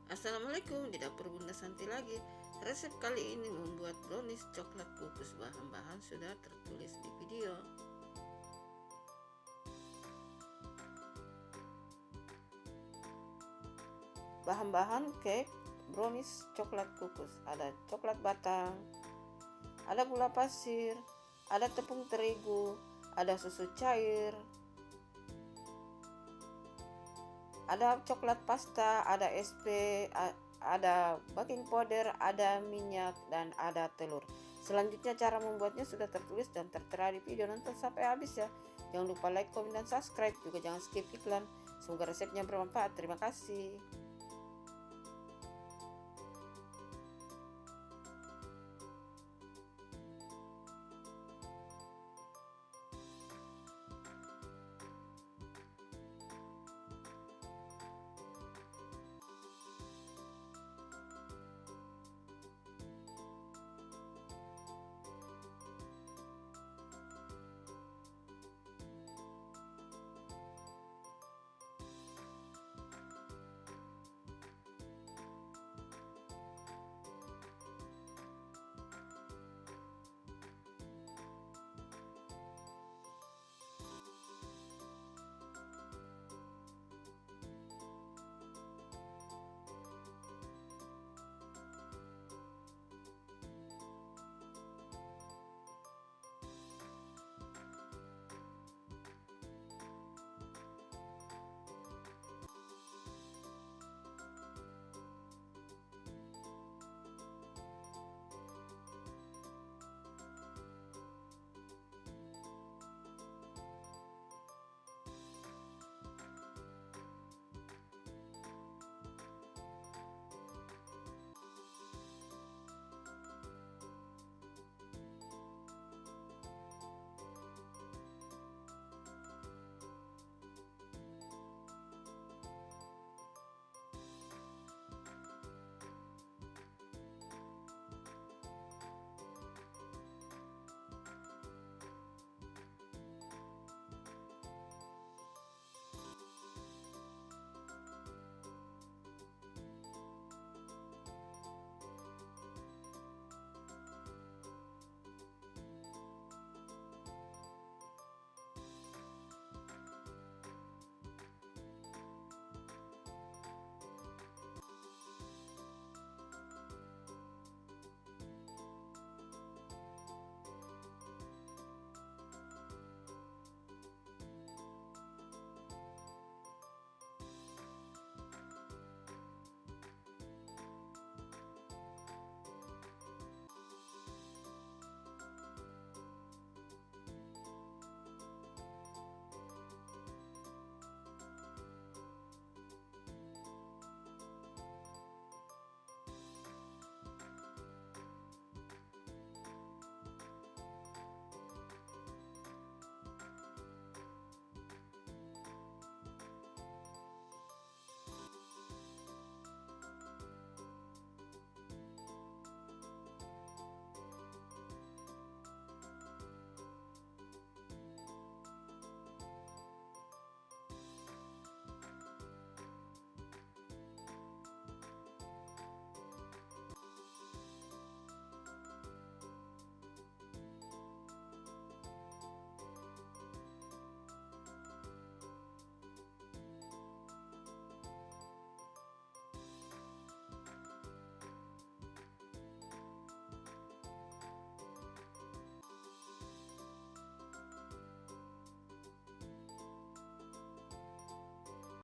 Assalamualaikum, di dapur Bunda Santi lagi. Resep kali ini membuat brownies coklat kukus. Bahan-bahan sudah tertulis di video. Bahan-bahan cake brownies coklat kukus. Ada coklat batang, ada gula pasir, ada tepung terigu, ada susu cair, ada coklat pasta, ada SP, ada baking powder, ada minyak, dan ada telur. Selanjutnya cara membuatnya sudah tertulis dan tertera di video. Nonton sampai habis ya. Jangan lupa like, komen, dan subscribe. Juga jangan skip iklan. Semoga resepnya bermanfaat. Terima kasih.